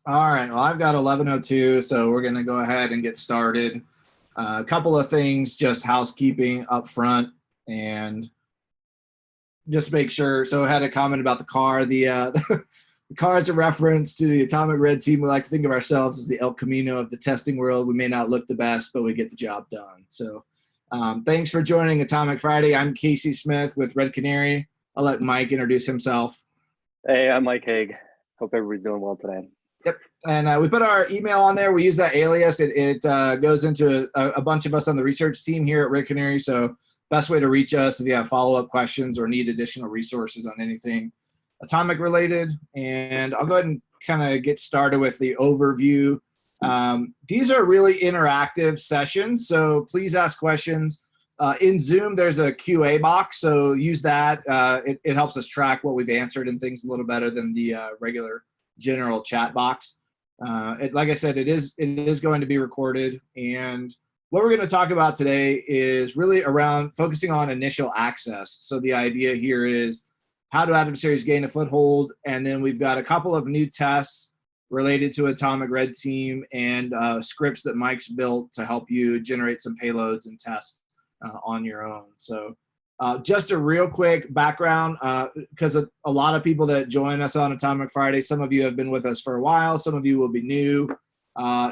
All right, well, I've got 11:02, so we're going to go ahead and get started. A couple of things, just housekeeping up front, and just make sure. So I had a comment about the car. The car is a reference to the Atomic Red Team. We like to think of ourselves as the El Camino of the testing world. We may not look the best, but we get the job done. So thanks for joining Atomic Friday. I'm Casey Smith with Red Canary. I'll let Mike introduce himself. Hey, I'm Mike Haig. Hope everybody's doing well today. Yep. And we put our email on there. We use that alias. It goes into a bunch of us on the research team here at Red Canary. So best way to reach us if you have follow-up questions or need additional resources on anything atomic related. And I'll go ahead and kind of get started with the overview. These are really interactive sessions, so please ask questions. In Zoom, there's a QA box, so use that. It helps us track what we've answered and things a little better than the regular general chat box. Like I said, it is going to be recorded, and what we're going to talk about today is really around focusing on initial access. So the idea here is how do adversaries gain a foothold, and then we've got a couple of new tests related to Atomic Red Team and scripts that Mike's built to help you generate some payloads and tests on your own. So just a real quick background, because a lot of people that join us on Atomic Friday, some of you have been with us for a while, some of you will be new.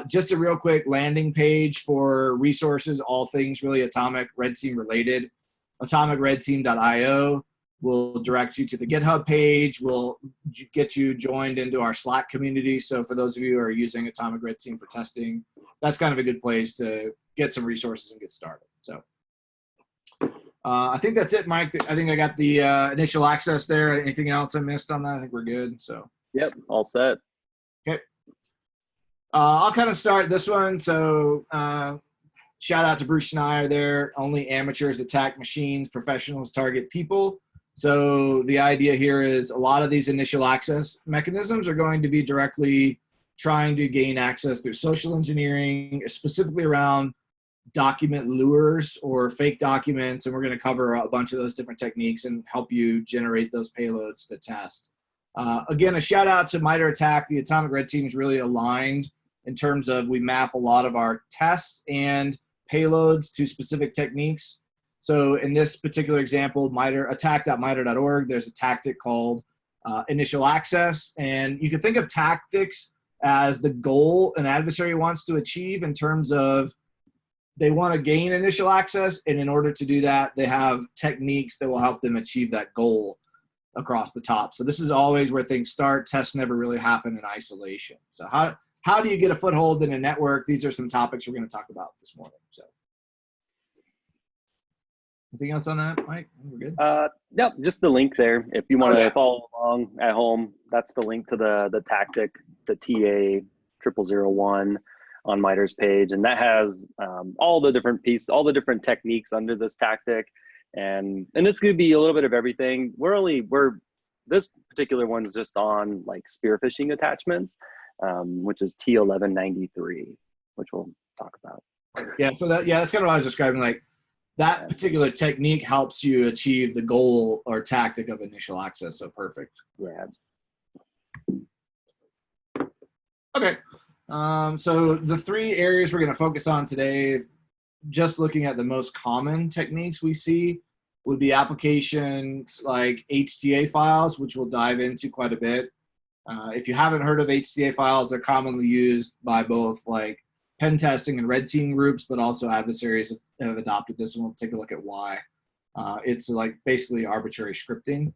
Just a real quick landing page for resources, all things really Atomic Red Team related. AtomicRedTeam.io will direct you to the GitHub page. We'll get you joined into our Slack community. So for those of you who are using Atomic Red Team for testing, that's kind of a good place to get some resources and get started. So I think that's it, Mike. I think I got the initial access there. Anything else I missed on that? I think we're good. So yep, all set. Okay. I'll kind of start this one. So shout out to Bruce Schneier there. Only amateurs attack machines, professionals target people. So the idea here is a lot of these initial access mechanisms are going to be directly trying to gain access through social engineering, specifically around document lures or fake documents, and we're going to cover a bunch of those different techniques and help you generate those payloads to test. Again, a shout out to MITRE ATT&CK. The Atomic Red Team is really aligned in terms of we map a lot of our tests and payloads to specific techniques. So in this particular example, attack.mitre.org, there's a tactic called initial access, and you can think of tactics as the goal an adversary wants to achieve in terms of they want to gain initial access, and in order to do that, they have techniques that will help them achieve that goal across the top. So this is always where things start. Tests never really happen in isolation. So how do you get a foothold in a network? These are some topics we're going to talk about this morning. So anything else on that, Mike? We're good? Yep, just the link there. If you want to follow along at home, that's the link to the tactic, the TA 0001 on MITRE's page, and that has all the different pieces, all the different techniques under this tactic, and this could be a little bit of everything. This particular one's just on like spear phishing attachments, which is T1193, which we'll talk about. Yeah, so that's kind of what I was describing. Like that particular technique helps you achieve the goal or tactic of initial access. So perfect. Yeah. Okay. So the three areas we're going to focus on today, just looking at the most common techniques we see, would be applications like HTA files, which we'll dive into quite a bit. If you haven't heard of HTA files, they're commonly used by both like pen testing and red team groups, but also adversaries have adopted this, and we'll take a look at why. It's like basically arbitrary scripting.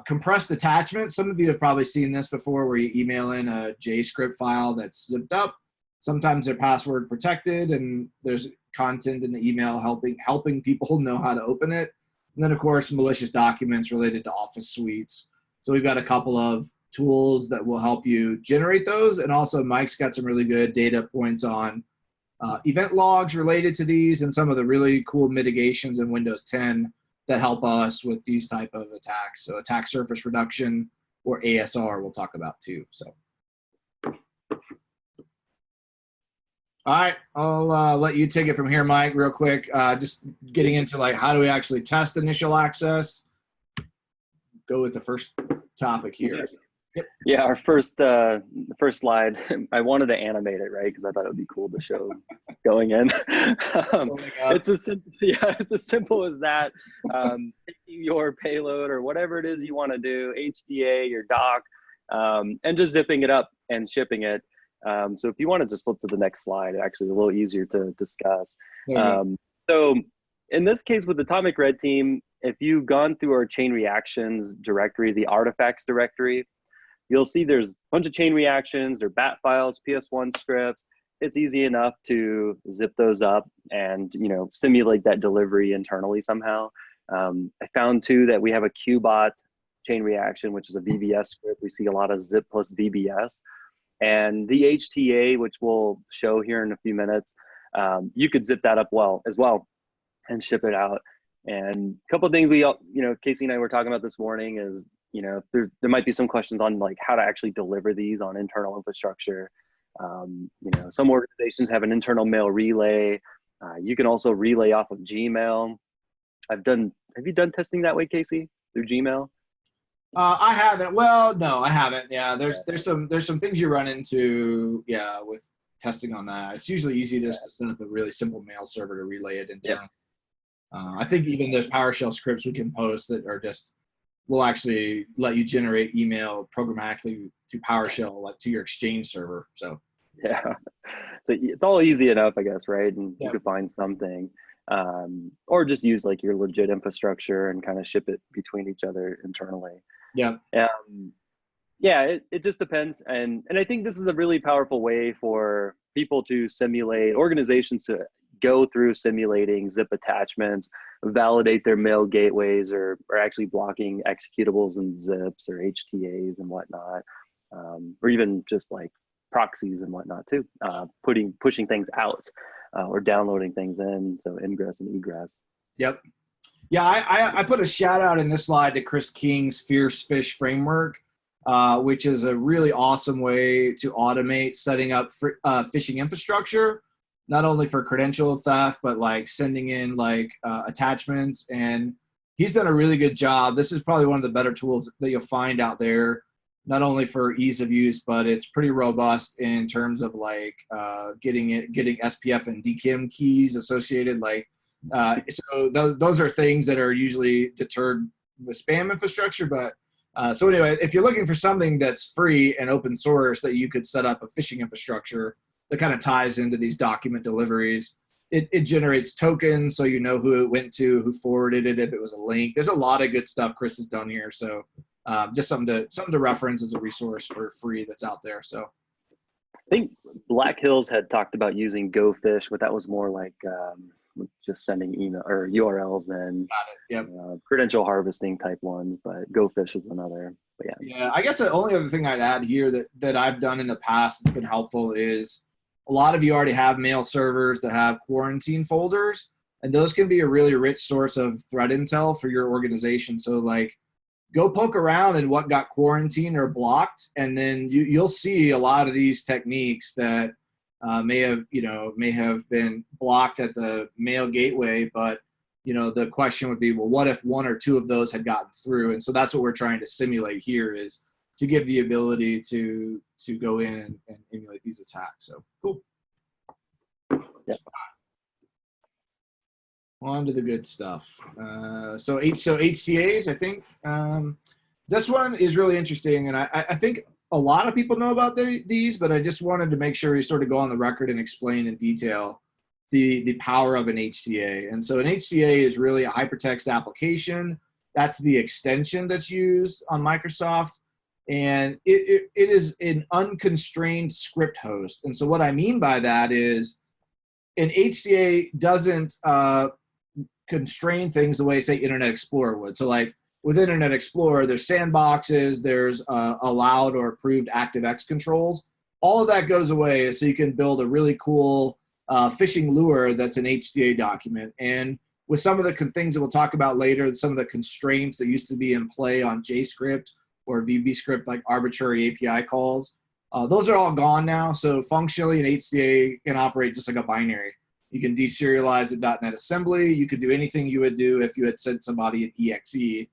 Compressed attachment. Some of you have probably seen this before where you email in a JScript file that's zipped up. Sometimes they're password protected and there's content in the email helping people know how to open it. And then of course, malicious documents related to Office suites. So we've got a couple of tools that will help you generate those. And also Mike's got some really good data points on event logs related to these and some of the really cool mitigations in Windows 10 that help us with these type of attacks. So attack surface reduction or ASR we'll talk about too. So, all right, I'll let you take it from here, Mike, real quick. Just getting into like how do we actually test initial access. Go with the first topic here. Yeah, our first slide, I wanted to animate it, right? Because I thought it would be cool to show going in. It's it's as simple as that. Taking your payload or whatever it is you want to do, HDA, your dock, and just zipping it up and shipping it. So if you want to just flip to the next slide, actually a little easier to discuss. So in this case with Atomic Red Team, if you've gone through our chain reactions directory, the artifacts directory, you'll see there's a bunch of chain reactions, they're bat files, PS1 scripts. It's easy enough to zip those up and, you know, simulate that delivery internally somehow. I found too that we have a QBot chain reaction, which is a VBS script. We see a lot of zip plus VBS. And the HTA, which we'll show here in a few minutes, you could zip that up as well and ship it out. And a couple of things Casey and I were talking about this morning is, you know, there might be some questions on like how to actually deliver these on internal infrastructure. You know, some organizations have an internal mail relay. You can also relay off of Gmail. Have you done testing that way, Casey, through Gmail? I haven't. Well, no, I haven't. Yeah, there's some things you run into, yeah, with testing on that. It's usually easy just to set up a really simple mail server to relay it into. Yep. I think even those PowerShell scripts we can post that are just will actually let you generate email programmatically through PowerShell, like to your Exchange server. So yeah, so it's all easy enough, I guess, right? And you could find something, or just use like your legit infrastructure and kind of ship it between each other internally. Yeah. Yeah, it just depends. And I think this is a really powerful way for people to simulate, organizations to go through simulating zip attachments, validate their mail gateways, or actually blocking executables and zips or HTAs and whatnot, or even just like proxies and whatnot too, pushing things out or downloading things in, so ingress and egress. Yep. Yeah, I put a shout out in this slide to Chris King's Fierce Fish framework, which is a really awesome way to automate setting up phishing infrastructure, not only for credential theft, but like sending in like attachments. And he's done a really good job. This is probably one of the better tools that you'll find out there, not only for ease of use, but it's pretty robust in terms of like getting SPF and DKIM keys associated. Like, so those are things that are usually deterred with spam infrastructure. But so anyway, if you're looking for something that's free and open source that you could set up a phishing infrastructure that kind of ties into these document deliveries, it generates tokens so you know who it went to, who forwarded it, if it was a link. There's a lot of good stuff Chris has done here. So just something to reference as a resource for free that's out there. So I think Black Hills had talked about using GoFish, but that was more like just sending email or URLs then. Got it. Yep. Credential harvesting type ones, but GoFish is another. But yeah, I guess the only other thing I'd add here that I've done in the past that's been helpful is a lot of you already have mail servers that have quarantine folders, and those can be a really rich source of threat intel for your organization. So like, go poke around in what got quarantined or blocked, and then you'll see a lot of these techniques that may have been blocked at the mail gateway, but the question would be, well, what if one or two of those had gotten through? And so that's what we're trying to simulate here, is to give the ability to go in and emulate these attacks. So cool. Yep. On to the good stuff. So HCAs, I think this one is really interesting, and I think a lot of people know about these, but I just wanted to make sure we sort of go on the record and explain in detail the power of an HCA. And so an HCA is really a hypertext application. That's the extension that's used on Microsoft. And it is an unconstrained script host. And so what I mean by that is an HCA doesn't constrain things the way, say, Internet Explorer would. So like with Internet Explorer, there's sandboxes, there's allowed or approved ActiveX controls. All of that goes away, so you can build a really cool phishing lure that's an HCA document. And with some of the things that we'll talk about later, some of the constraints that used to be in play on JScript or VBScript, like arbitrary API calls, those are all gone now. So functionally, an HCA can operate just like a binary. You can deserialize a .NET assembly. You could do anything you would do if you had sent somebody an EXE.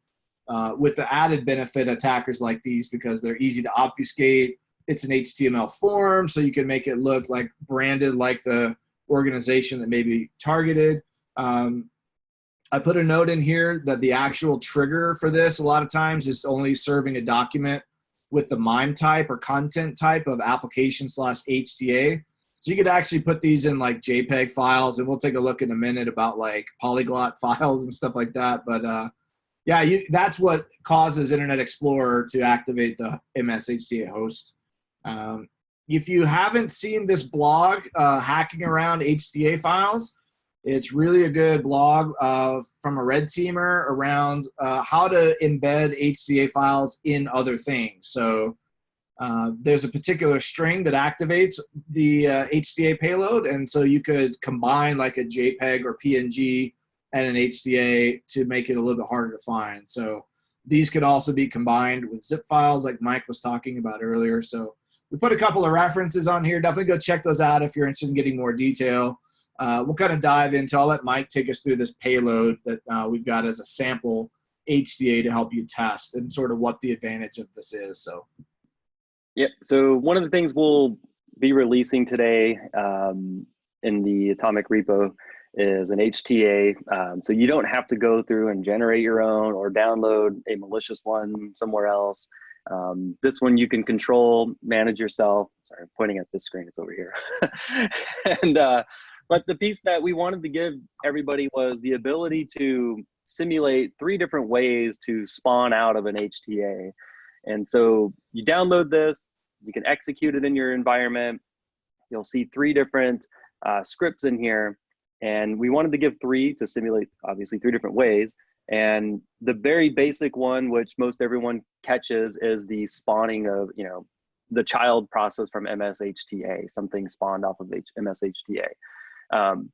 with the added benefit attackers like these, because they're easy to obfuscate. It's an HTML form, so you can make it look like branded like the organization that may be targeted. I put a note in here that the actual trigger for this a lot of times is only serving a document with the MIME type or content type of application/HTA. So you could actually put these in like JPEG files, and we'll take a look in a minute about like polyglot files and stuff like that. But yeah, that's what causes Internet Explorer to activate the MS-HTA host. If you haven't seen this blog, Hacking Around HTA Files, it's really a good blog from a red teamer around how to embed HTA files in other things. So there's a particular string that activates the HTA payload, and so you could combine like a JPEG or PNG and an HTA to make it a little bit harder to find. So these could also be combined with zip files like Mike was talking about earlier. So we put a couple of references on here. Definitely go check those out if you're interested in getting more detail. We'll kind of dive into, I'll let Mike take us through this payload that we've got as a sample HTA to help you test and sort of what the advantage of this is. So. Yep. So one of the things we'll be releasing today in the Atomic repo is an HTA. So you don't have to go through and generate your own or download a malicious one somewhere else. This one you can control, manage yourself. Sorry, I'm pointing at this screen, it's over here. And but the piece that we wanted to give everybody was the ability to simulate 3 different ways to spawn out of an HTA. And so you download this, you can execute it in your environment. You'll see 3 different scripts in here. And we wanted to give 3 to simulate, obviously, 3 different ways. And the very basic one, which most everyone catches, is the spawning of, the child process from MS-HTA, something spawned off of MS-HTA.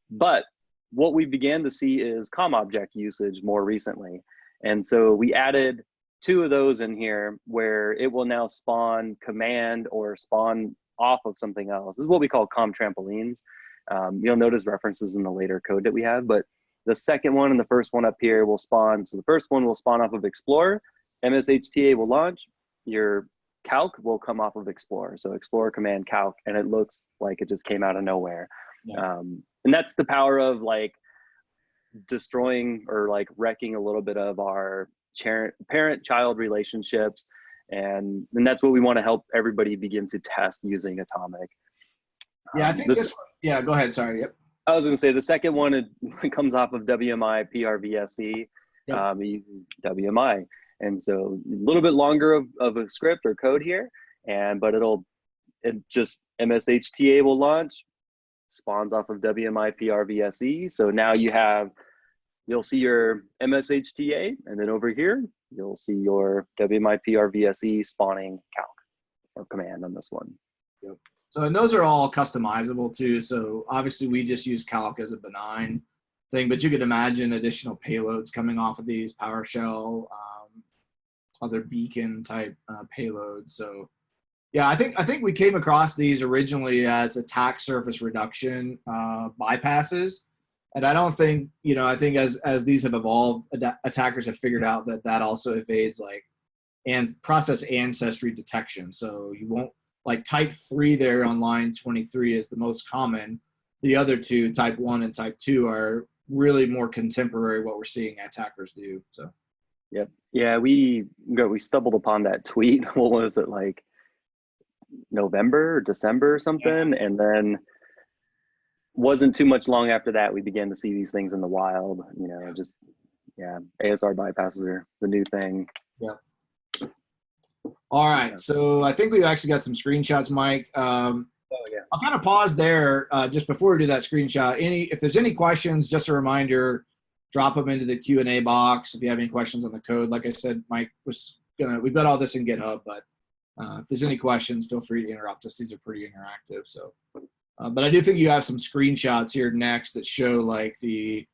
But what we began to see is COM object usage more recently. And so we added 2 of those in here where it will now spawn command or spawn off of something else. This is what we call COM trampolines. You'll notice references in the later code that we have, but the second one and the first one up here will spawn. So the first one will spawn off of Explorer. MS-HTA will launch. Your calc will come off of Explorer. So Explorer command calc, and it looks like it just came out of nowhere. Yeah. And that's the power of like destroying or like wrecking a little bit of our parent-child relationships. And that's what we want to help everybody begin to test using Atomic. Yeah, I think this one, yeah, go ahead, sorry, yep. I was going to say the second one, it comes off of WMI PRVSE. Yep. It uses WMI. And so a little bit longer of a script or code here, but MS-HTA will launch, spawns off of WMI PRVSE. So now you'll see your MS-HTA, and then over here, you'll see your WMI PRVSE spawning calc or command on this one. Yep. So, and those are all customizable too. So obviously we just use calc as a benign thing, but you could imagine additional payloads coming off of these, PowerShell, other beacon type payloads. So yeah, I think we came across these originally as attack surface reduction bypasses. And I don't think, I think as these have evolved, attackers have figured out that also evades and process ancestry detection. So you won't, like type 3 there on line 23 is the most common. The other 2, type 1 and type 2, are really more contemporary what we're seeing attackers do. So, yep. Yeah, we stumbled upon that tweet. What was it, like November or December or something? Yeah. And then wasn't too much long after that, we began to see these things in the wild, ASR bypasses are the new thing. Yeah. All right, so I think we've actually got some screenshots, Mike. I'll kind of pause there just before we do that screenshot. If there's any questions, just a reminder, drop them into the Q&A box if you have any questions on the code. Like I said, Mike we've got all this in GitHub, but if there's any questions, feel free to interrupt us. These are pretty interactive. So, but I do think you have some screenshots here next that show like the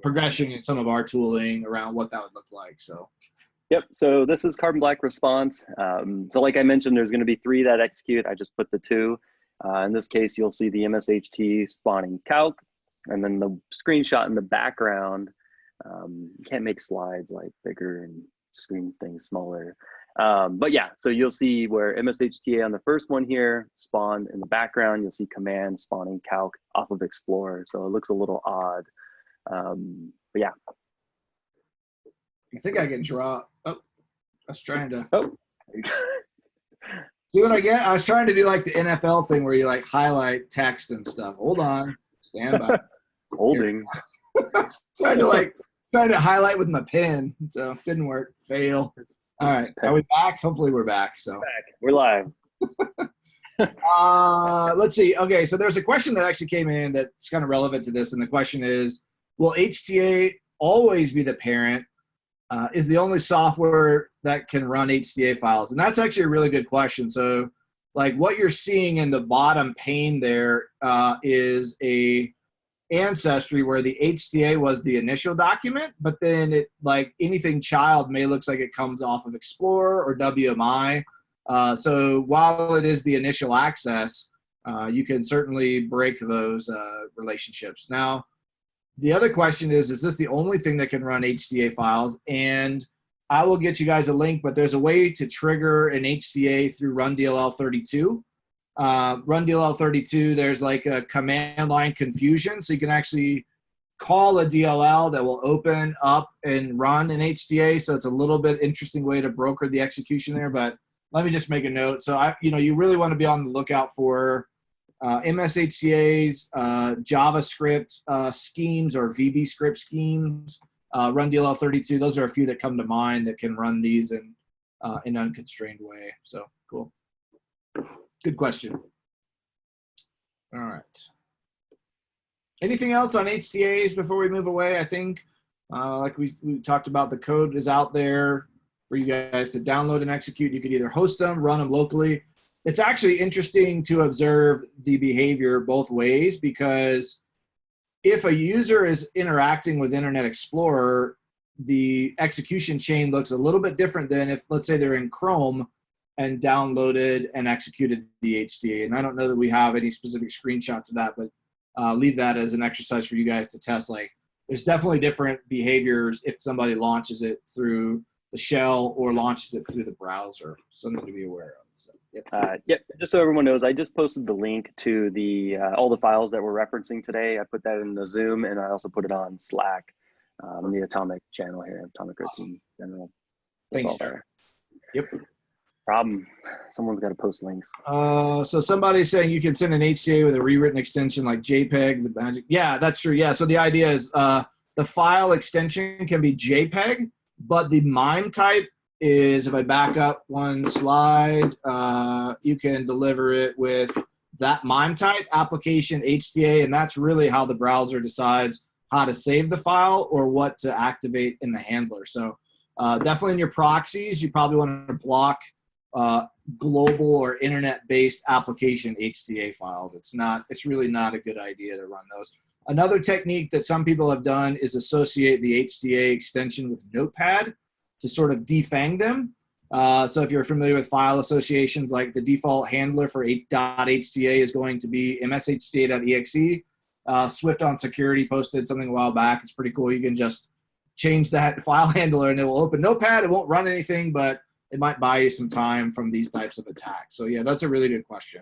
progression in some of our tooling around what that would look like. So. Yep, so this is Carbon Black response. So like I mentioned, there's gonna be 3 that execute. I just put the 2. In this case, you'll see the MS-HT spawning calc, and then the screenshot in the background. You can't make slides like bigger and screen things smaller. But yeah, so you'll see where MSHTA on the first one here spawned in the background. You'll see command spawning calc off of Explorer. So it looks a little odd. But yeah. I think I can draw. Oh, I was trying to. Oh. See what I get? I was trying to do like the NFL thing where you like highlight text and stuff. Hold on. Stand by. Holding. trying to highlight with my pen. So didn't work. Fail. All right. Are we back? Hopefully we're back. So we're live. Let's see. Okay, so there's a question that actually came in that's kind of relevant to this, and the question is, will HTA always be the parent? Is the only software that can run HTA files? And that's actually a really good question. So like what you're seeing in the bottom pane there is a ancestry where the HTA was the initial document, but then it, like anything child, may looks like it comes off of Explorer or WMI. So while it is the initial access, you can certainly break those relationships. Now, the other question is this the only thing that can run HTA files? And I will get you guys a link, but there's a way to trigger an HTA through RunDLL32. RunDLL32, there's like a command line confusion. So you can actually call a DLL that will open up and run an HTA. So it's a little bit interesting way to broker the execution there, but let me just make a note. So you really want to be on the lookout for MSHTAs, JavaScript schemes or VBScript schemes, RunDLL32. Those are a few that come to mind that can run these in an unconstrained way. So cool. Good question. All right. Anything else on HTAs before we move away? I think like we talked about, the code is out there for you guys to download and execute. You could either host them, run them locally. It's actually interesting to observe the behavior both ways, because if a user is interacting with Internet Explorer, the execution chain looks a little bit different than if, let's say, they're in Chrome and downloaded and executed the HTA. And I don't know that we have any specific screenshots of that, but leave that as an exercise for you guys to test. Like, there's definitely different behaviors if somebody launches it through the shell or launches it through the browser. Something to be aware of. So, yep. Just so everyone knows, I just posted the link to the all the files that we're referencing today. I put that in the Zoom, and I also put it on Slack on the Atomic channel here, Atomic Red Team General. Thanks, sir. Yep. Problem. Someone's got to post links. So somebody's saying you can send an HTA with a rewritten extension like JPEG. The magic. Yeah, that's true. Yeah. So the idea is the file extension can be JPEG, but the MIME type is, if I back up one slide, you can deliver it with that MIME type application HTA, and that's really how the browser decides how to save the file or what to activate in the handler. So definitely in your proxies, you probably want to block global or internet-based application HTA files. It's really not a good idea to run those. Another technique that some people have done is associate the HTA extension with Notepad to sort of defang them. So if you're familiar with file associations, like the default handler for .hta is going to be mshta.exe. Swift on Security posted something a while back. It's pretty cool. You can just change that file handler and it will open Notepad. It won't run anything, but it might buy you some time from these types of attacks. So yeah, that's a really good question.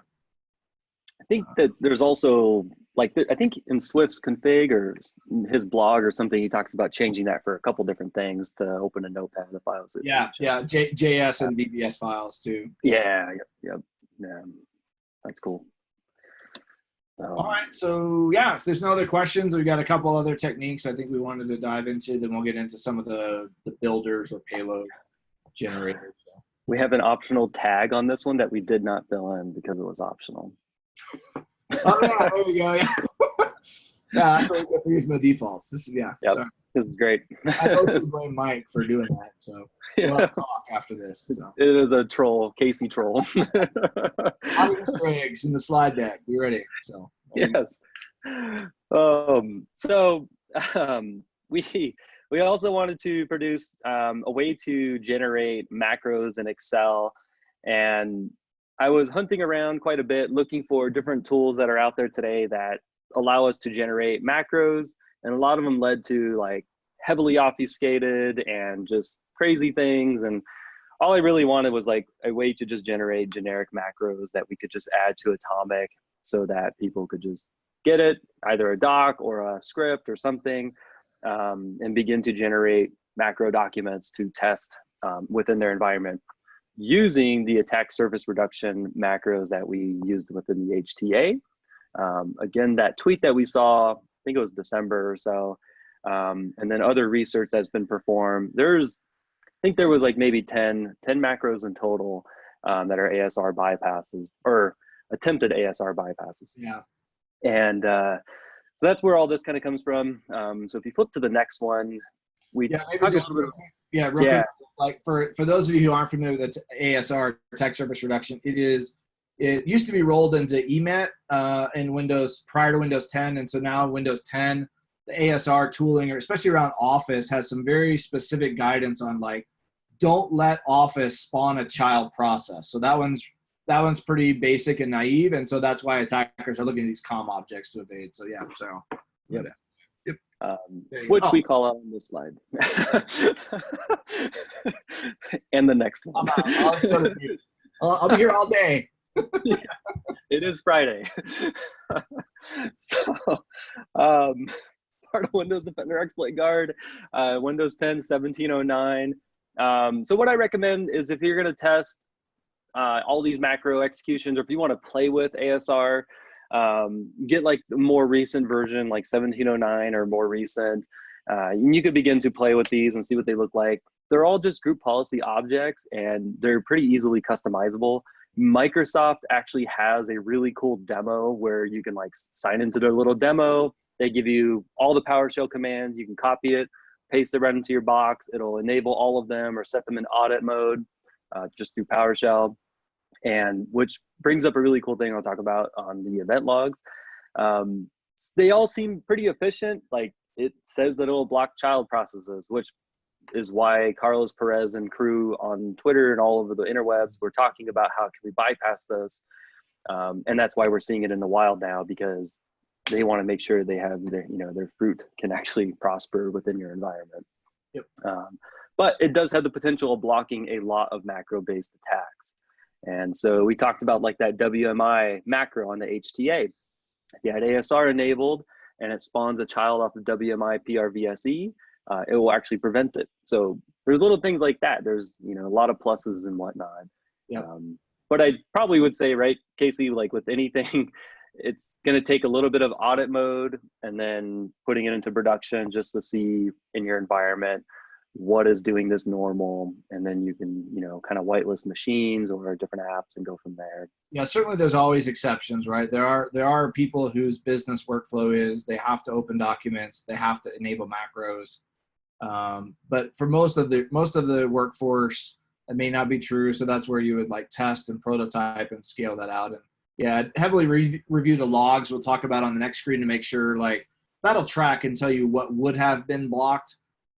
I think that there's also, like, I think in Swift's config or his blog or something, he talks about changing that for a couple different things to open a Notepad, the files. Yeah, JS and VBS files too. Yeah, that's cool. All right, so yeah, if there's no other questions, we've got a couple other techniques I think we wanted to dive into, then we'll get into some of the builders or payload generators. So. We have an optional tag on this one that we did not fill in because it was optional. Oh yeah, there we go. Yeah, yeah, that's what we get for using the defaults. This is Yep. This is great. I mostly blame Mike for doing that. So we'll have to talk after this. So. It is a troll, Casey troll. Easter eggs in the slide deck. Be ready. So yes. We also wanted to produce a way to generate macros in Excel, and I was hunting around quite a bit looking for different tools that are out there today that allow us to generate macros, and a lot of them led to like heavily obfuscated and just crazy things. And all I really wanted was like a way to just generate generic macros that we could just add to Atomic so that people could just get it, either a doc or a script or something, and begin to generate macro documents to test within their environment using the attack surface reduction macros that we used within the HTA. Again, that tweet that we saw, I think it was December or so, and then other research that's been performed. I think there was like maybe 10 macros in total that are ASR bypasses or attempted ASR bypasses. Yeah. And so that's where all this kind of comes from. So if you flip to the next one, we maybe just real quick, like for those of you who aren't familiar with the ASR, attack surface reduction, it used to be rolled into EMET in Windows prior to Windows 10, and so now Windows 10, the ASR tooling, or especially around Office, has some very specific guidance on like, don't let Office spawn a child process. So that one's pretty basic and naive, and so that's why attackers are looking at these COM objects to evade. So yeah, so yep. Which we call out on this slide, and the next one. I'll be here all day. Yeah, it is Friday. So part of Windows Defender Exploit Guard, Windows 10 1709. So what I recommend is if you're going to test all these macro executions, or if you want to play with ASR, get like the more recent version, like 1709 or more recent. And you could begin to play with these and see what they look like. They're all just group policy objects, and they're pretty easily customizable. Microsoft actually has a really cool demo where you can like sign into their little demo. They give you all the PowerShell commands. You can copy it, paste it right into your box. It'll enable all of them or set them in audit mode just through PowerShell. And which brings up a really cool thing I'll talk about on the event logs. They all seem pretty efficient. Like it says that it'll block child processes, which is why Carlos Perez and crew on Twitter and all over the interwebs were talking about how can we bypass this. And that's why we're seeing it in the wild now, because they want to make sure they have their fruit can actually prosper within your environment. Yep. But it does have the potential of blocking a lot of macro-based attacks. And so we talked about like that WMI macro on the HTA. If you had ASR enabled and it spawns a child off of WMI PRVSE, it will actually prevent it. So there's little things like that. There's a lot of pluses and whatnot. Yep. But I probably would say, right, Casey, like with anything, it's going to take a little bit of audit mode and then putting it into production just to see in your environment what is doing this normal, and then you can kind of whitelist machines or different apps and go from there. Yeah, certainly there's always exceptions, right? There are people whose business workflow is they have to open documents, they have to enable macros, but for most of the workforce it may not be true. So that's where you would like test and prototype and scale that out. And yeah, heavily review the logs. We'll talk about on the next screen to make sure like that'll track and tell you what would have been blocked.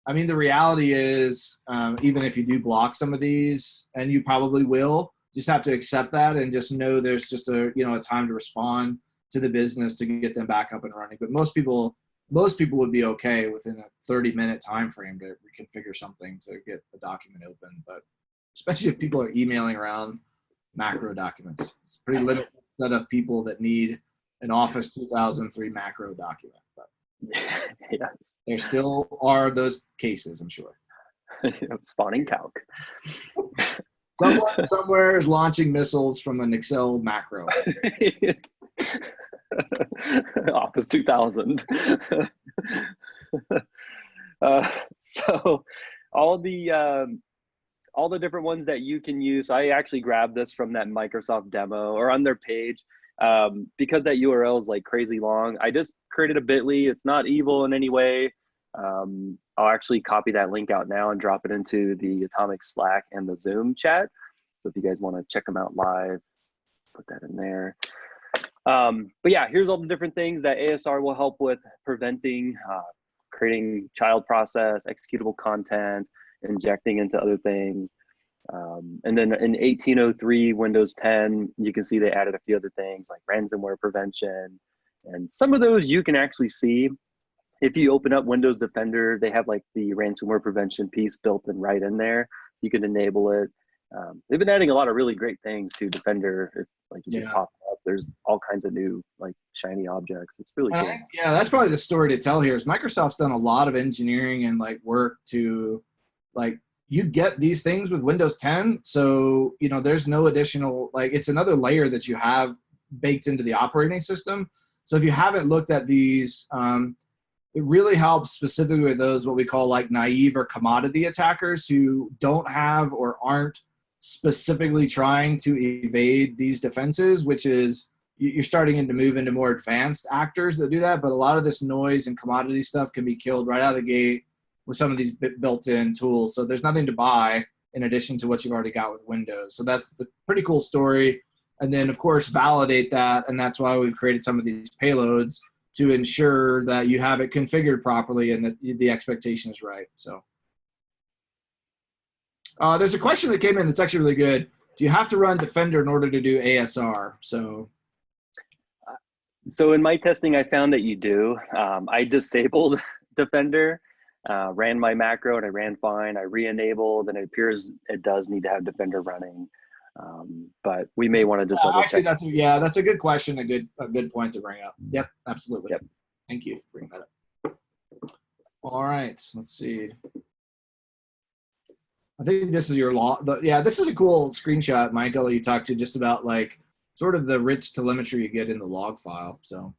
I mean, the reality is, even if you do block some of these, and you probably will, just have to accept that and just know there's just a time to respond to the business to get them back up and running. But most people would be okay within a 30-minute time frame to reconfigure something to get the document open. But especially if people are emailing around macro documents, it's a pretty limited set of people that need an Office 2003 macro document. But yes, there still are those cases, I'm sure. Spawning calc. Someone somewhere is launching missiles from an Excel macro. Office 2000. So all the different ones that you can use. I actually grabbed this from that Microsoft demo or on their page. Because that URL is like crazy long, I just created a bit.ly. It's not evil in any way. I'll actually copy that link out now and drop it into the Atomic Slack and the Zoom chat. So if you guys want to check them out live, put that in there. But yeah, here's all the different things that ASR will help with preventing, creating child process, executable content, injecting into other things. And then in 1803 Windows 10, you can see they added a few other things like ransomware prevention. And some of those you can actually see if you open up Windows Defender, they have like the ransomware prevention piece built in right in there. You can enable it. They've been adding a lot of really great things to Defender. If like you just pop up, there's all kinds of new like shiny objects. It's really cool. Yeah, that's probably the story to tell here is Microsoft's done a lot of engineering and like work to like you get these things with Windows 10. So, you know, there's no additional, like it's another layer that you have baked into the operating system. So if you haven't looked at these, it really helps specifically with those what we call like naive or commodity attackers who don't have or aren't specifically trying to evade these defenses, which is you're starting to move into more advanced actors that do that. But a lot of this noise and commodity stuff can be killed right out of the gate with some of these built-in tools. So there's nothing to buy in addition to what you've already got with Windows. So that's the pretty cool story. And then of course, validate that. And that's why we've created some of these payloads to ensure that you have it configured properly and that the expectation is right. So there's a question that came in that's actually really good. Do you have to run Defender in order to do ASR? So in my testing, I found that you do. I disabled Defender, ran my macro and I ran fine. I re-enabled and it appears it does need to have Defender running. But we may want to just double check. Actually, that's a good question. A good point to bring up. Yep, absolutely. Yep. Thank you for bringing that up. All right, let's see. I think this is your log. Yeah, this is a cool screenshot, Michael, you talked to just about like sort of the rich telemetry you get in the log file. So.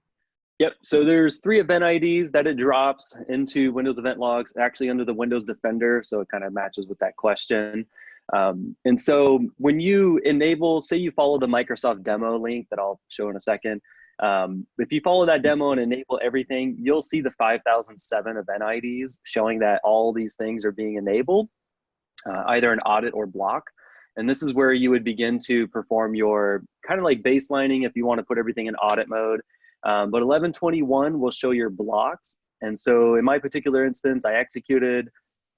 Yep. So there's 3 event IDs that it drops into Windows Event Logs, actually under the Windows Defender. So it kind of matches with that question. And so when you enable, say you follow the Microsoft demo link that I'll show in a second, if you follow that demo and enable everything, you'll see the 5007 event IDs showing that all these things are being enabled, either an audit or block. And this is where you would begin to perform your kind of like baselining if you want to put everything in audit mode. But 1121 will show your blocks. And so in my particular instance, I executed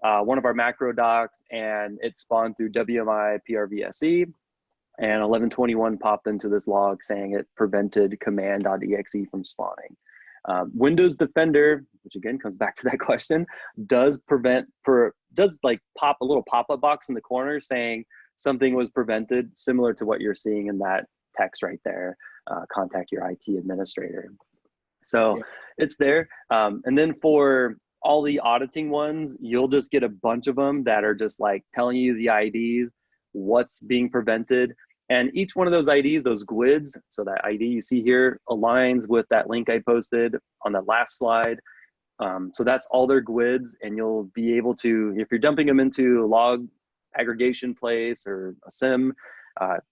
one of our macro docs and it spawned through WMI PRVSE, and 1121 popped into this log saying it prevented command.exe from spawning. Windows Defender, which again comes back to that question, does like pop a little pop-up box in the corner saying something was prevented, similar to what you're seeing in that text right there, contact your IT administrator. So it's there. And then for all the auditing ones, you'll just get a bunch of them that are just like telling you the IDs, what's being prevented. And each one of those IDs, those GUIDs, so that ID you see here aligns with that link I posted on the last slide. So that's all their GUIDs, and you'll be able to, if you're dumping them into a log aggregation place or a SIM,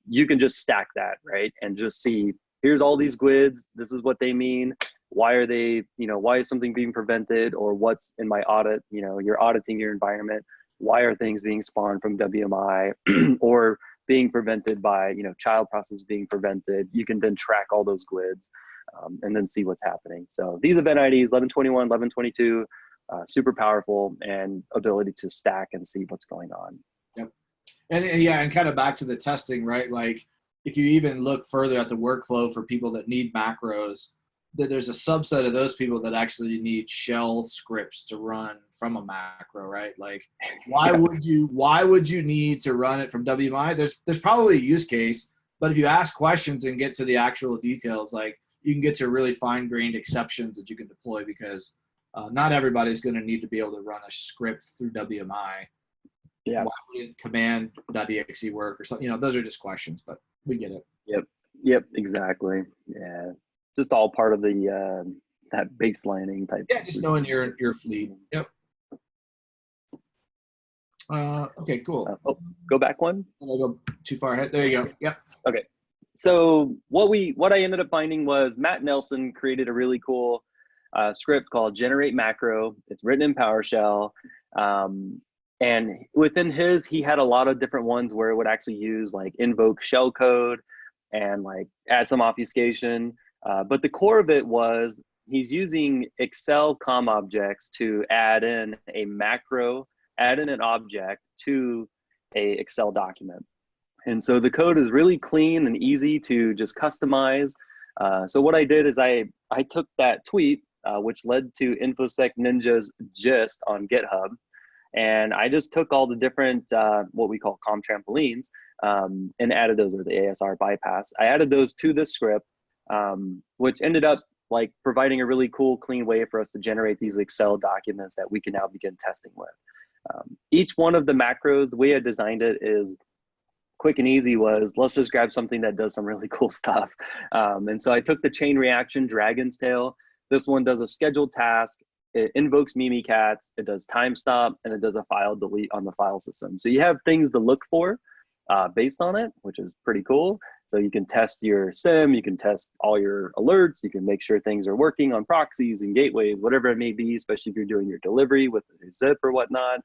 you can just stack that, right? And just see, here's all these GUIDs, this is what they mean. Why are they, why is something being prevented, or what's in my audit, you're auditing your environment. Why are things being spawned from WMI or being prevented by, child process being prevented? You can then track all those GUIDs and then see what's happening. So these event IDs, 1121, 1122, super powerful, and ability to stack and see what's going on. Yep. And kind of back to the testing, right? Like if you even look further at the workflow for people that need macros, that there's a subset of those people that actually need shell scripts to run from a macro, right? Like why would you need to run it from WMI? There's probably a use case, but if you ask questions and get to the actual details, like you can get to really fine-grained exceptions that you can deploy, because not everybody's going to need to be able to run a script through WMI. Yeah. Why would command.exe work or something? Those are just questions, but we get it. Yep, exactly. Yeah. Just all part of the that baselining type. Yeah, just knowing your fleet. Yep. Okay, cool. Go back one. I'll go too far ahead. There you go. Yep. Okay. So what I ended up finding was Matt Nelson created a really cool script called Generate Macro. It's written in PowerShell. And within he had a lot of different ones where it would actually use like invoke shellcode and like add some obfuscation. But the core of it was he's using Excel COM objects to add in a macro, add in an object to a Excel document. And so the code is really clean and easy to just customize. So what I did is I took that tweet which led to InfoSec Ninja's gist on GitHub. And I just took all the different, what we call COM trampolines, and added those, or the ASR bypass. I added those to this script, which ended up like providing a really cool, clean way for us to generate these Excel documents that we can now begin testing with. Each one of the macros, the way I designed it is quick and easy. Was let's just grab something that does some really cool stuff. And so I took the chain reaction Dragon's Tail. This one does a scheduled task. It invokes Mimikatz, it does time stop, and it does a file delete on the file system. So you have things to look for based on it, which is pretty cool. So you can test your SIM, you can test all your alerts, you can make sure things are working on proxies and gateways, whatever it may be, especially if you're doing your delivery with a zip or whatnot.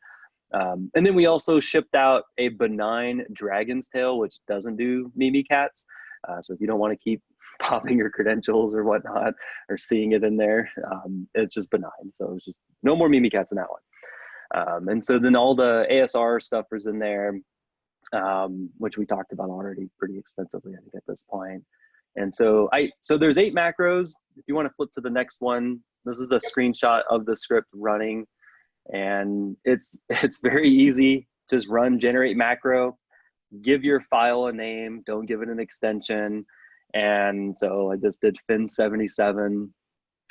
And then we also shipped out a benign Dragon's Tail, which doesn't do Mimikatz. So if you don't want to keep popping your credentials or whatnot, or seeing it in there, it's just benign. So it's just no more Mimikatz in that one. And so then all the ASR stuff was in there, which we talked about already pretty extensively, I think, at this point. And so there's 8 macros. If you want to flip to the next one, this is a screenshot of the script running, and it's very easy. Just run generate macro. Give your file a name, don't give it an extension. And so I just did fin77,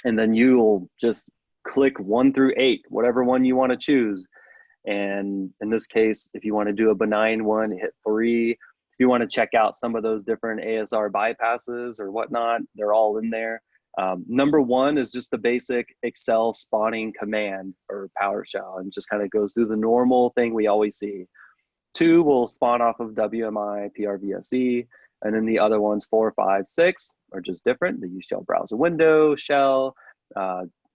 and then you'll just click 1 through 8, whatever one you want to choose. And in this case, if you want to do a benign one, hit 3. If you want to check out some of those different ASR bypasses or whatnot, they're all in there. Number 1 is just the basic Excel spawning command or PowerShell, and just kind of goes through the normal thing we always see. 2 will spawn off of WMI, PRVSE, and then the other ones 4, 5, 6 are just different. They use shell browser window, shell,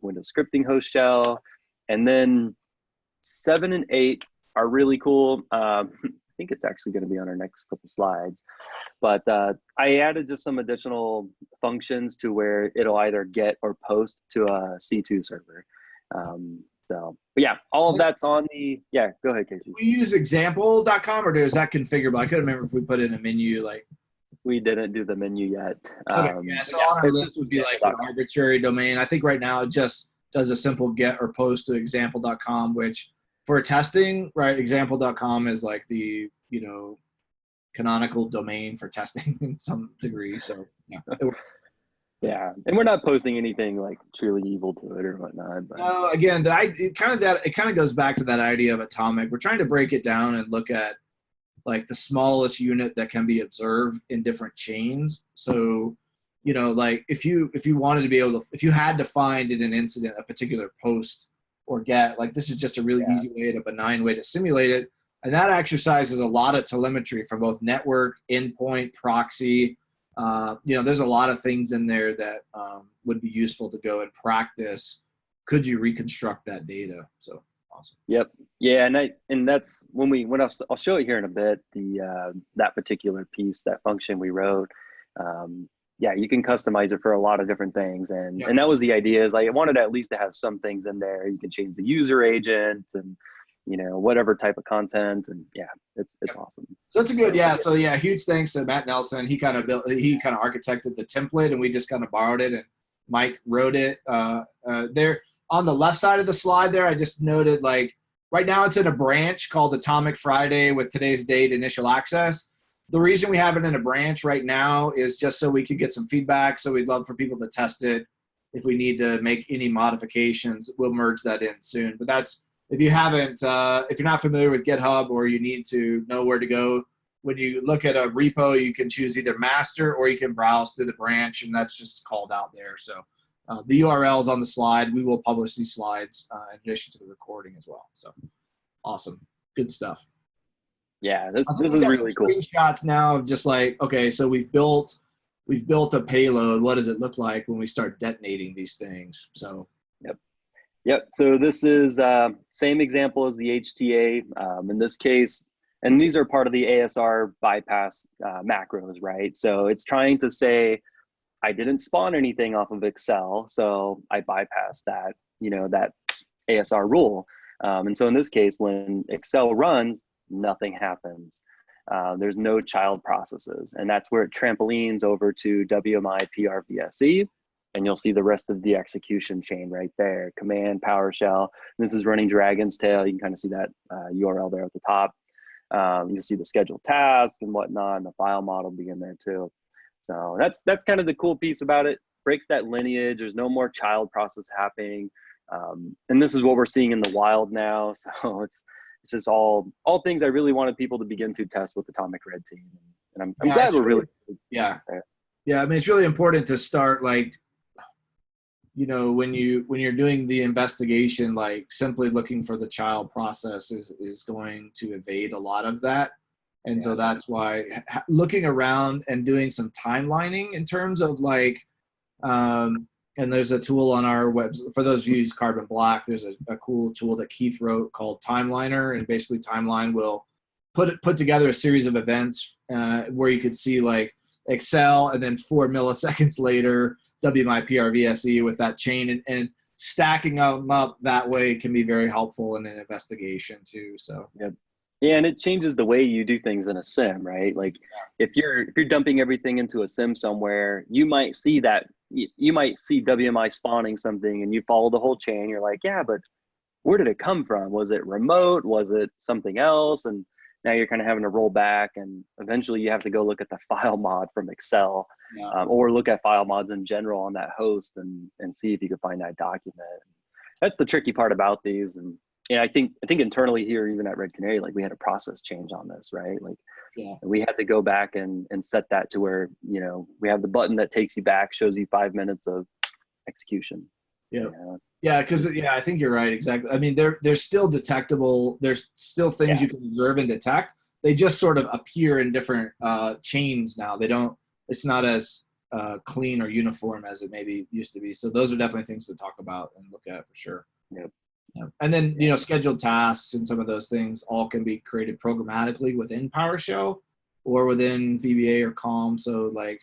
Windows scripting host shell, and then 7 and 8 are really cool. I think it's actually going to be on our next couple slides, but I added just some additional functions to where it'll either get or post to a C2 server. So, but yeah, all of that's on the, yeah, go ahead, Casey. We use example.com, or is that configurable? I couldn't remember if we put in a menu like. We didn't do the menu yet. Okay, yeah, so on our list would be like an arbitrary domain. I think right now it just does a simple get or post to example.com, which for testing, right, example.com is like the, canonical domain for testing in some degree. So yeah, it works. Yeah, and we're not posting anything like truly evil to it or whatnot. But. No, again, it kind of goes back to that idea of atomic. We're trying to break it down and look at like the smallest unit that can be observed in different chains. So, like if you wanted to be able to, if you had to find in an incident a particular post or get, like this is just a really easy way, a benign way to simulate it. And that exercises a lot of telemetry from both network, endpoint, proxy. There's a lot of things in there that would be useful to go and practice. Could you reconstruct that data? So awesome. Yep. Yeah, and that's when I'll show it here in a bit. That particular piece, that function we wrote. Yeah, you can customize it for a lot of different things, and that was the idea. Is I wanted at least to have some things in there. You can change the user agent and whatever type of content, and yeah, it's awesome. So that's a good, so huge thanks to Matt Nelson. He kind of architected the template, and we just kind of borrowed it, and Mike wrote it. There on the left side of the slide there, I just noted like right now it's in a branch called Atomic Friday with today's date initial access. The reason we have it in a branch right now is just so we could get some feedback. So we'd love for people to test it. If we need to make any modifications, we'll merge that in soon. But that's, if you haven't, if you're not familiar with GitHub or you need to know where to go, when you look at a repo, you can choose either master or you can browse through the branch, and that's just called out there. So the URL is on the slide. We will publish these slides in addition to the recording as well. So awesome. Good stuff. Yeah, this is really cool. Screenshots now of just like, okay, so we've built a payload. What does it look like when we start detonating these things? So Yep. So this is same example as the HTA. In this case, and these are part of the ASR bypass macros, right? So it's trying to say, I didn't spawn anything off of Excel, so I bypassed that, that ASR rule. And so in this case, when Excel runs, nothing happens. There's no child processes, and that's where it trampolines over to WMI PRVSE. and you'll see the rest of the execution chain right there. Command, PowerShell. This is running Dragon's Tail. You can kind of see that URL there at the top. You can see the scheduled task and whatnot, and the file model be in there too. So that's kind of the cool piece about it. Breaks that lineage. There's no more child process happening. And this is what we're seeing in the wild now. So it's just all things I really wanted people to begin to test with Atomic Red Team. And I'm glad we're really there. Yeah, I mean, it's really important to start, like, you know, when you're doing the investigation, like simply looking for the child process is going to evade a lot of that. And so that's why looking around and doing some timelining in terms of like, and there's a tool on our website for those who use Carbon Black. There's a cool tool that Keith wrote called Timeliner, and basically Timeline will put together a series of events where you could see like Excel, and then 4 milliseconds later WMI-PRVSE with that chain, and stacking them up that way can be very helpful in an investigation too. So yeah, and it changes the way you do things in a sim, right? Like if you're dumping everything into a sim somewhere, you might see WMI spawning something, and you follow the whole chain. You're like, yeah, but where did it come from? Was it remote? Was it something else? And now you're kind of having to roll back, and eventually you have to go look at the file mod from Excel, or look at file mods in general on that host and see if you can find that document. That's the tricky part about these. And I think internally here, even at Red Canary, like we had a process change on this, right? Like we had to go back and set that to where, you know, we have the button that takes you back, shows you 5 minutes of execution. Yeah, because I think you're right. Exactly. I mean, they're still detectable. There's still things you can observe and detect. They just sort of appear in different chains now. They don't. It's not as clean or uniform as it maybe used to be. So those are definitely things to talk about and look at for sure. And then scheduled tasks and some of those things all can be created programmatically within PowerShell or within VBA or COM. So like,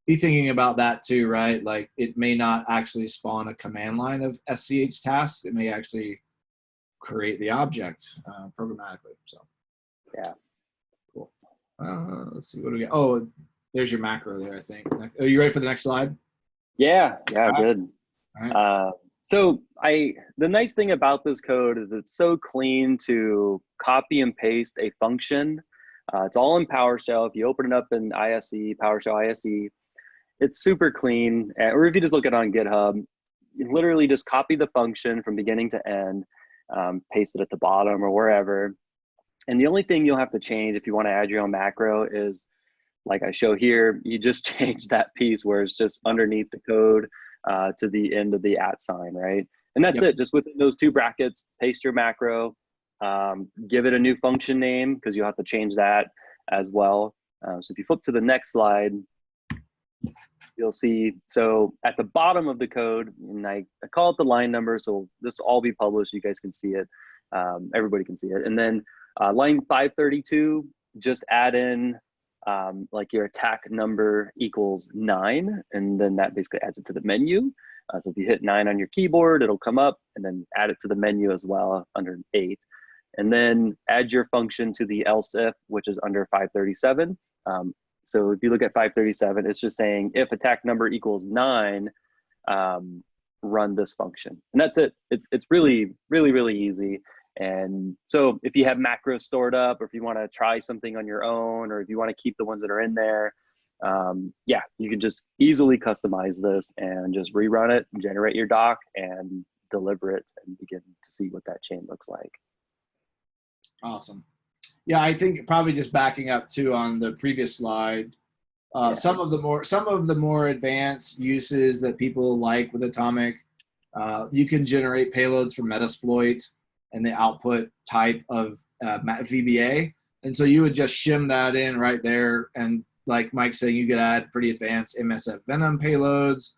be thinking about that too, right? Like it may not actually spawn a command line of SCH tasks. It may actually create the object programmatically. So cool. Let's see, what do we got? Oh, there's your macro there, I think. Are you ready for the next slide? Yeah, good. All right. So the nice thing about this code is it's so clean to copy and paste a function. It's all in PowerShell. If you open it up in ISE, PowerShell ISE, it's super clean. Or if you just look at it on GitHub, you literally just copy the function from beginning to end, paste it at the bottom or wherever. And the only thing you'll have to change if you want to add your own macro is, like I show here, you just change that piece where it's just underneath the code to the end of the @ sign, right? And that's it. Just within those 2 brackets, paste your macro, give it a new function name because you'll have to change that as well. So if you flip to the next slide, you'll see, so at the bottom of the code, and I call it the line number, so this will all be published, you guys can see it, everybody can see it. And then line 532, just add in like your attack number equals 9, and then that basically adds it to the menu. So if you hit 9 on your keyboard, it'll come up, and then add it to the menu as well under 8. And then add your function to the else if, which is under 537. So if you look at 537, it's just saying if attack number equals 9, run this function. And that's it. It's really, really, really easy. And so if you have macros stored up, or if you want to try something on your own, or if you want to keep the ones that are in there, you can just easily customize this and just rerun it, generate your doc, and deliver it, and begin to see what that chain looks like. Awesome. Yeah, I think probably just backing up too on the previous slide, some of the more advanced uses that people like with Atomic, you can generate payloads from Metasploit and the output type of VBA, and so you would just shim that in right there, and like Mike's saying, you could add pretty advanced MSF Venom payloads.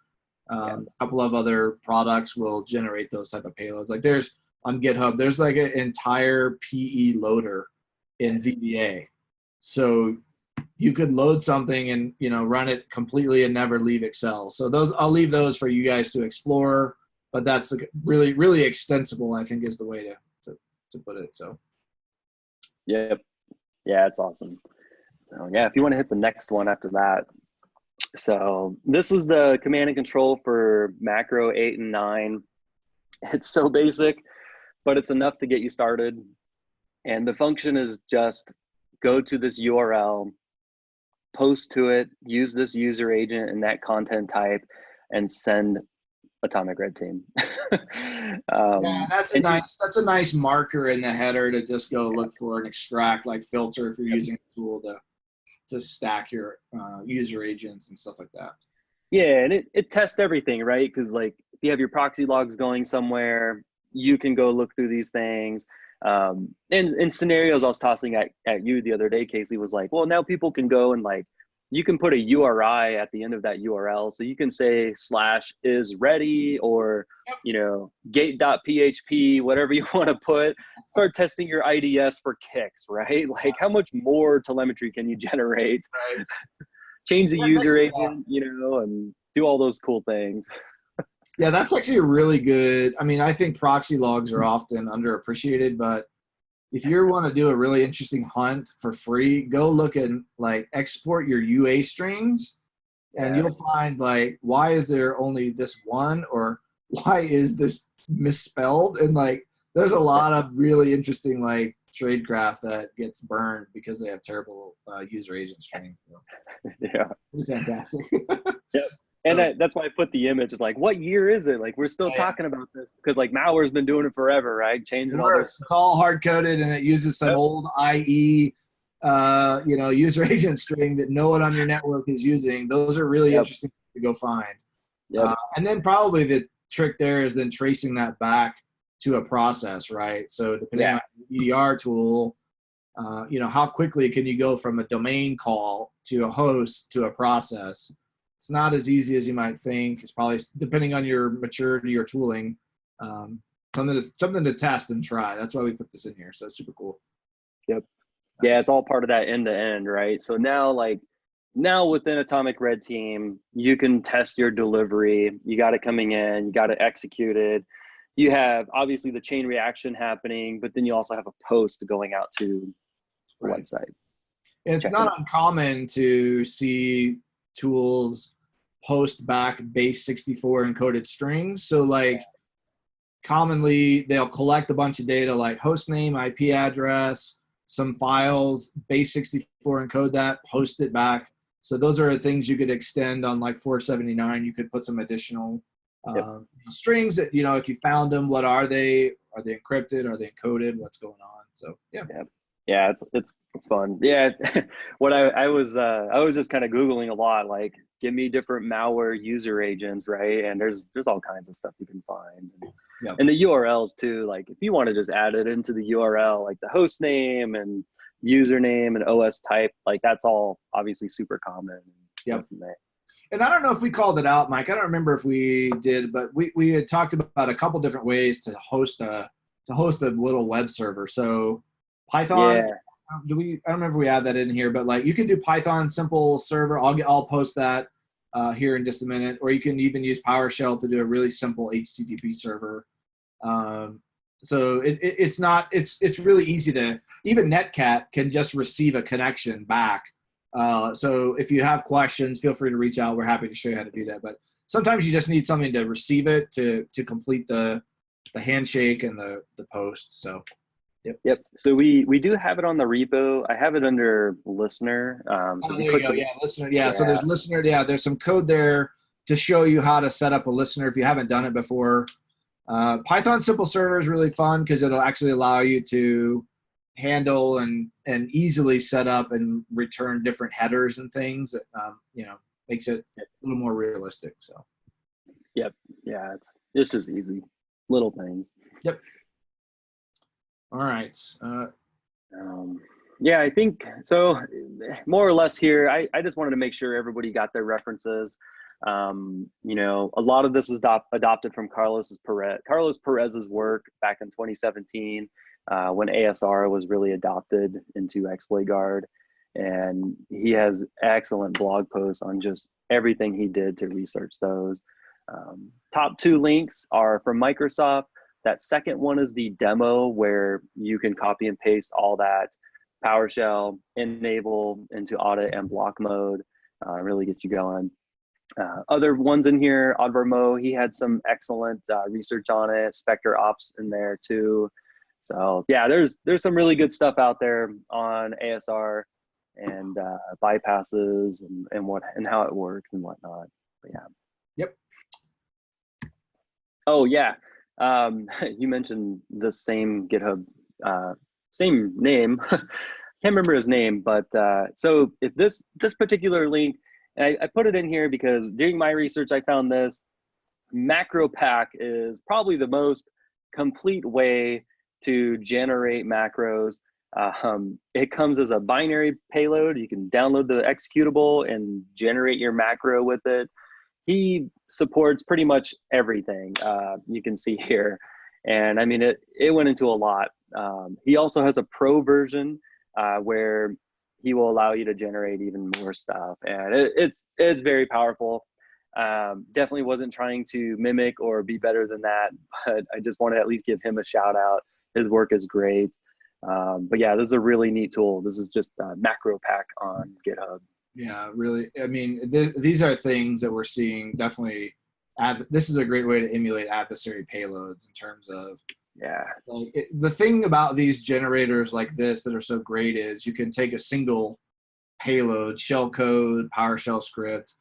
A couple of other products will generate those type of payloads. Like there's on GitHub, there's like an entire PE loader in VBA. So you could load something and run it completely and never leave Excel. So those, I'll leave those for you guys to explore, but that's really, really extensible, I think, is the way to put it. So yeah, it's awesome. So yeah, if you want to hit the next one after that. So this is the command and control for macro 8 and 9. It's so basic, but it's enough to get you started. And the function is just go to this URL, post to it, use this user agent and that content type, and send Atomic Red Team. Yeah, that's a nice marker in the header to just go look for and extract, like filter if you're using a tool to stack your user agents and stuff like that. Yeah, and it tests everything, right? Because like if you have your proxy logs going somewhere, you can go look through these things. And in scenarios I was tossing at you the other day, Casey, was like, well, now people can go and like, you can put a URI at the end of that URL. So you can say /is_ready or, you know, gate.php, whatever you want to put, start testing your IDS for kicks, right? Like how much more telemetry can you generate? Right. Change the user agent, you know, and do all those cool things. Yeah, that's actually a really good. I mean, I think proxy logs are often underappreciated, but if you want to do a really interesting hunt for free, go look at like export your UA strings and you'll find like, why is there only this one, or why is this misspelled? And like, there's a lot of really interesting like tradecraft that gets burned because they have terrible user agent strings. So, yeah. it's fantastic. Yep. And that's why I put the image. Is like, what year is it? Like, we're still talking about this because like malware's been doing it forever, right? Changing all this. It's all hard coded and it uses some old IE, user agent string that no one on your network is using. Those are really interesting to go find. And then probably the trick there is then tracing that back to a process, right? So depending on the EDR tool, how quickly can you go from a domain call to a host to a process? It's not as easy as you might think. It's probably, depending on your maturity or tooling, something to test and try. That's why we put this in here. So it's super cool. Yep. Nice. Yeah, it's all part of that end-to-end, right? So now within Atomic Red Team, you can test your delivery. You got it coming in, you got to execute it. You have obviously the chain reaction happening, but then you also have a post going out to the website. And it's not uncommon to see tools post back base 64 encoded strings. So like commonly they'll collect a bunch of data like host name, IP address, some files, base 64 encode that, post it back. So those are things you could extend on like 479. You could put some additional strings that, if you found them, what are they? Are they encrypted? Are they encoded? What's going on? So yeah, it's fun. Yeah, what I was just kind of Googling a lot, like give me different malware user agents, right? And there's all kinds of stuff you can find. And the URLs too, like if you want to just add it into the URL, like the host name and username and OS type, like that's all obviously super common. And I don't know if we called it out, Mike. I don't remember if we did, but we had talked about a couple different ways to host a little web server. So Python, I don't remember if we add that in here, but like you could do Python simple server. I'll post that here in just a minute, or you can even use PowerShell to do a really simple HTTP server. So it's really easy to, even Netcat can just receive a connection back. So if you have questions, feel free to reach out. We're happy to show you how to do that. But sometimes you just need something to receive it to complete the handshake and the post. So Yep. So we do have it on the repo. I have it under listener. So there you go. Yeah, listener. Yeah. So there's listener. Yeah, there's some code there to show you how to set up a listener if you haven't done it before. Python simple server is really fun because it'll actually allow you to handle and easily set up and return different headers and things that makes it a little more realistic. So yeah, it's just easy little things. All right. Yeah, I think so. More or less here, I just wanted to make sure everybody got their references. A lot of this was adopted from Carlos Perez's work back in 2017 when ASR was really adopted into Exploit Guard. And he has excellent blog posts on just everything he did to research those. Top two links are from Microsoft. That second one is the demo where you can copy and paste all that PowerShell, enable into audit and block mode. really gets you going. Other ones in here, Advar Mo, he had some excellent research on it. Spectre Ops in there too. So yeah, there's some really good stuff out there on ASR and bypasses and how it works and whatnot. But yeah. Yep. Oh yeah, you mentioned the same GitHub, same name. Can't remember his name, but so if this particular link, I put it in here because during my research I found this. Macropack is probably the most complete way to generate macros. It comes as a binary payload. You can download the executable and generate your macro with it. He supports pretty much everything you can see here. And I mean, it went into a lot. He also has a pro version where he will allow you to generate even more stuff. And it's very powerful. Definitely wasn't trying to mimic or be better than that, but I just want to at least give him a shout out. His work is great. But yeah, this is a really neat tool. This is just Macropack on GitHub. Yeah, really. I mean, these are things that we're seeing definitely. This is a great way to emulate adversary payloads in terms of, yeah. Like the thing about these generators like this that are so great is you can take a single payload, shell code, PowerShell script,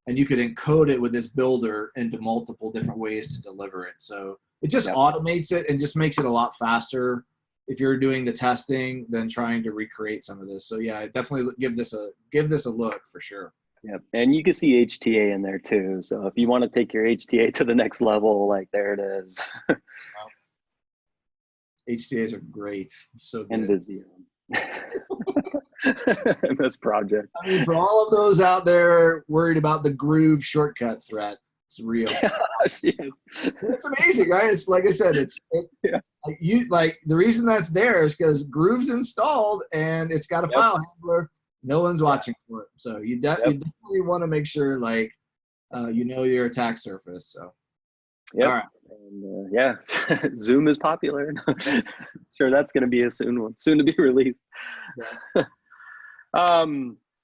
and you could encode it with this builder into multiple different ways to deliver it. So it just automates it and just makes it a lot faster if you're doing the testing than trying to recreate some of this. So yeah, definitely give this a look for sure. Yep, and you can see HTA in there too. So if you want to take your HTA to the next level, like there it is. HTAs are great. So good. And Visio. This project. I mean, for all of those out there worried about the Groove shortcut threat, it's real. Gosh, yes. It's amazing, right? It's like I said, like the reason that's there is because Groove's installed and it's got a file handler. No one's watching for it, so you definitely want to make sure, like, you know your attack surface. So, all right. And Zoom is popular. Sure, that's going to be a soon to be released. Yeah.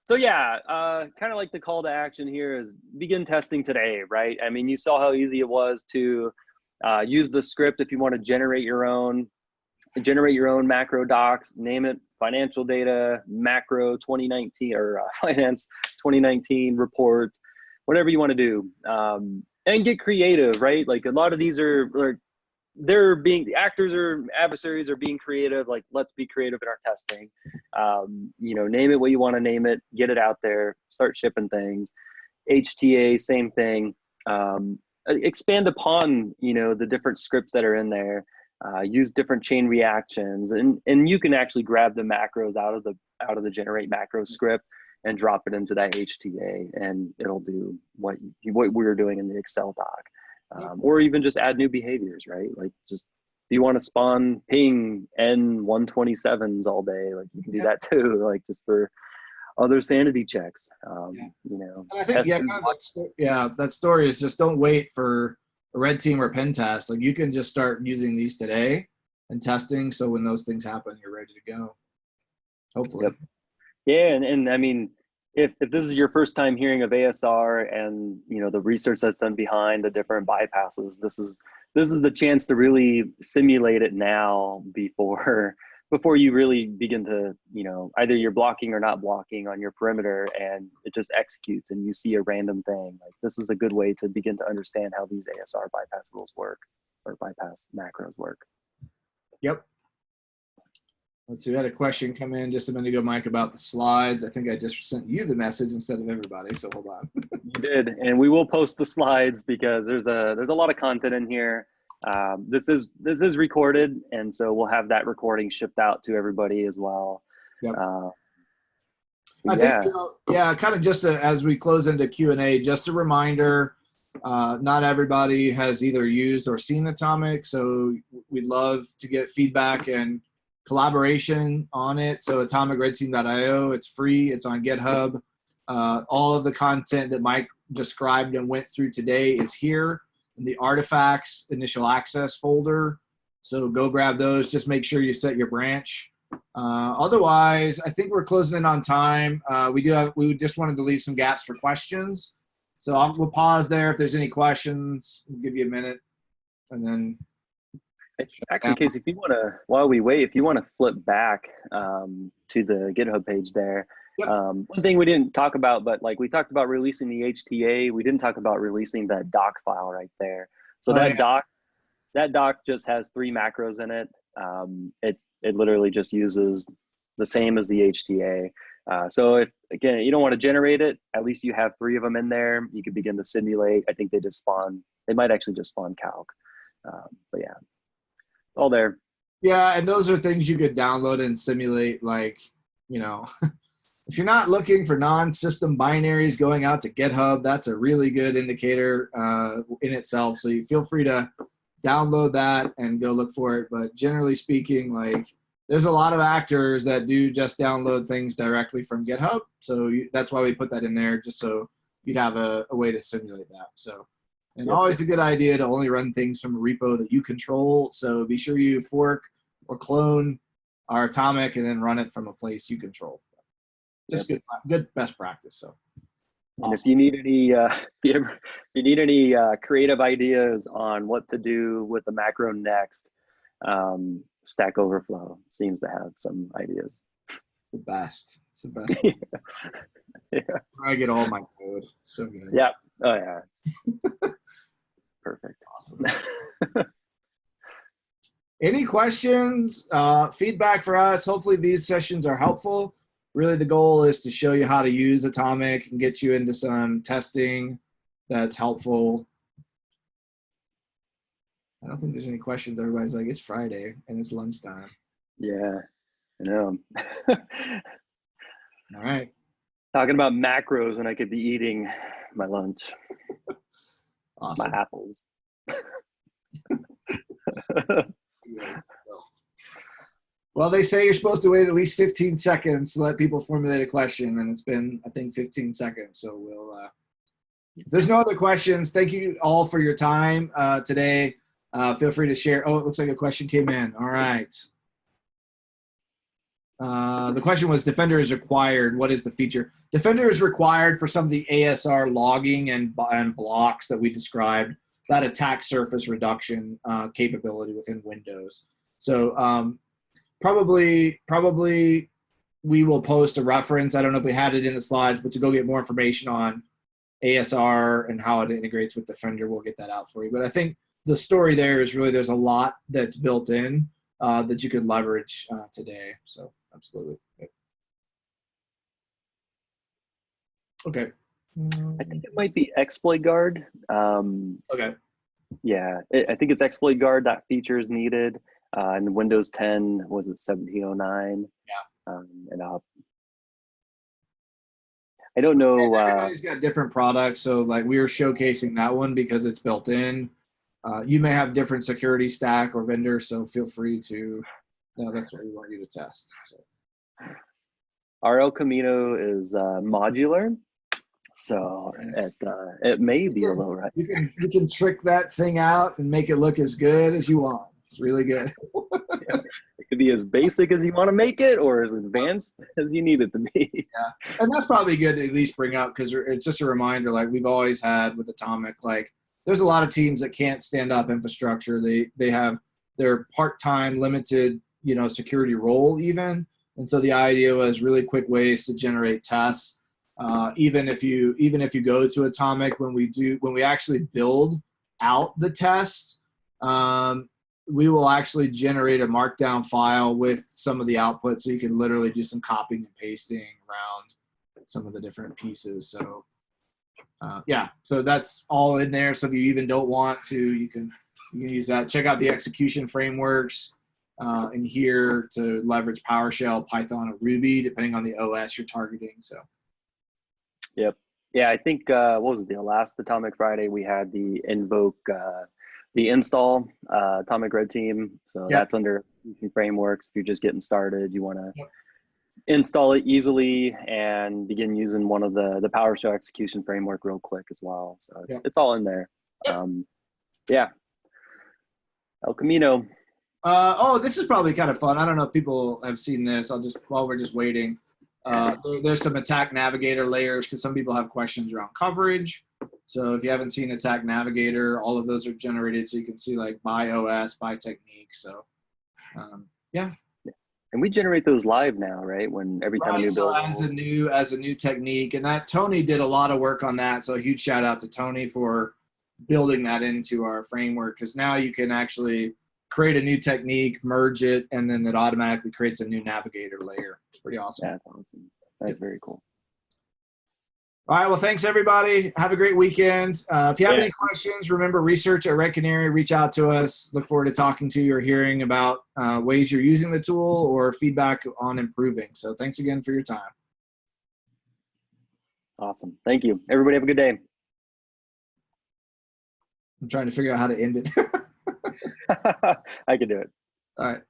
So yeah, kind of like the call to action here is begin testing today, right? I mean, you saw how easy it was to use the script if you want to generate your own macro docs, name it financial data, macro 2019 or finance 2019 report, whatever you want to do. And get creative, right? Like a lot of these the actors or adversaries are being creative. Like, let's be creative in our testing. Name it what you want to name it, get it out there, start shipping things. HTA, same thing. Expand upon, the different scripts that are in there. Use different chain reactions, and you can actually grab the macros out of the generate macro script and drop it into that HTA, and it'll do what we were doing in the Excel doc, or even just add new behaviors, right? Like, just if you want to spawn ping N127s all day, like you can do that too, like just for other sanity checks. And I think that story is just don't wait for a red team or pen test. Like, you can just start using these today and testing, so when those things happen, you're ready to go. Hopefully. Yep. Yeah, and I mean, if this is your first time hearing of ASR and the research that's done behind the different bypasses, this is the chance to really simulate it now before you really begin to, either you're blocking or not blocking on your perimeter and it just executes and you see a random thing. Like, this is a good way to begin to understand how these ASR bypass rules work, or bypass macros work. Yep. Let's see, we had a question come in just a minute ago, Mike, about the slides. I think I just sent you the message instead of everybody, so hold on. You did, and we will post the slides because there's a lot of content in here. This is recorded, and so we'll have that recording shipped out to everybody as well. Yep. I think, kind of just as we close into Q&A, just a reminder, not everybody has either used or seen Atomic, so we'd love to get feedback and collaboration on it. So atomicredteam.io, it's free, it's on GitHub. All of the content that Mike described and went through today is here in the artifacts initial access folder. So go grab those. Just make sure you set your branch Otherwise, I think we're closing in on time. We just wanted to leave some gaps for questions. So we'll pause there. If there's any questions, we'll give you a minute. And then actually, Casey, if you want to, while we wait, if you want to flip back to the GitHub page there. Yep. One thing we didn't talk about, but like we talked about releasing the HTA, we didn't talk about releasing that doc file right there. So that doc just has 3 macros in it. It literally just uses the same as the HTA. So if, again, you don't want to generate it, at least you have 3 of them in there. You can begin to simulate. I think they just spawn, they might actually just spawn calc. But yeah, it's all there. Yeah, and those are things you could download and simulate, like, you know, if you're not looking for non-system binaries going out to GitHub, that's a really good indicator in itself. So you feel free to download that and go look for it. But generally speaking, like, there's a lot of actors that do just download things directly from GitHub. So that's why we put that in there, just so you'd have a way to simulate that. So, and always a good idea to only run things from a repo that you control. So be sure you fork or clone our atomic and then run it from a place you control. Just good best practice. So, and if you need any, if you need any creative ideas on what to do with the macro next, Stack Overflow seems to have some ideas. The best. It's the best. Yeah. I get all my code. So good. Yeah. Oh yeah. Perfect. Awesome. Any questions? Feedback for us? Hopefully these sessions are helpful. Really, the goal is to show you how to use Atomic and get you into some testing that's helpful. I don't think there's any questions. Everybody's like, it's Friday and it's lunchtime. Yeah, I know. All right. Talking about macros when I could be eating my lunch. Awesome. My apples. Well, they say you're supposed to wait at least 15 seconds to let people formulate a question, and it's been, I think, 15 seconds. So we'll, if there's no other questions, thank you all for your time today. Feel free to share. Oh, it looks like a question came in. All right. The question was, Defender is required. What is the feature? Defender is required for some of the ASR logging and blocks that we described, that attack surface reduction capability within Windows. So probably we will post a reference. I don't know if we had it in the slides, but to go get more information on ASR and how it integrates with Defender, we'll get that out for you. But I think the story there is really there's a lot that's built in that you could leverage today. So absolutely. Okay. I think it might be exploit guard. Okay. Yeah, I think it's exploit guard. That feature is needed. In Windows 10, was it 1709? Yeah. And I don't know. Everybody's got different products, so like we were showcasing that one because it's built in. You may have different security stack or vendor, so feel free to. That's what we want you to test. So. Our El Camino is modular, so it may be a little right. You can trick that thing out and make it look as good as you want. It's really good. Yeah. It could be as basic as you want to make it or as advanced as you need it to be. Yeah, and that's probably good to at least bring up because it's just a reminder, like we've always had with Atomic, like there's a lot of teams that can't stand up infrastructure. They have their part-time limited, security role even. And so the idea was really quick ways to generate tests. Even if you go to Atomic, when we actually build out the tests, we will actually generate a markdown file with some of the output, so you can literally do some copying and pasting around some of the different pieces. So yeah, so that's all in there. So if you even don't want to, you can use that. Check out the execution frameworks in here to leverage PowerShell, Python, or Ruby, depending on the OS you're targeting. So. Yep. Yeah, I think what was it? The last Atomic Friday we had the invoke. The install Atomic Red Team. So that's under frameworks. If you're just getting started, you want to install it easily and begin using one of the PowerShell execution framework real quick as well. So it's all in there. Yeah. El Camino. Oh, this is probably kind of fun. I don't know if people have seen this. While we're just waiting, there's some attack navigator layers because some people have questions around coverage. So if you haven't seen attack navigator, all of those are generated so you can see like by OS, by technique. So yeah. And we generate those live now, right? When every time a new build. As a new technique, and that Tony did a lot of work on that. So a huge shout out to Tony for building that into our framework, because now you can actually create a new technique, merge it, and then it automatically creates a new navigator layer. It's pretty awesome. That's awesome. That's very cool. All right. Well, thanks everybody. Have a great weekend. If you have any questions, remember research at Red Canary, reach out to us. Look forward to talking to you or hearing about ways you're using the tool or feedback on improving. So thanks again for your time. Awesome. Thank you. Everybody have a good day. I'm trying to figure out how to end it. I can do it. All right.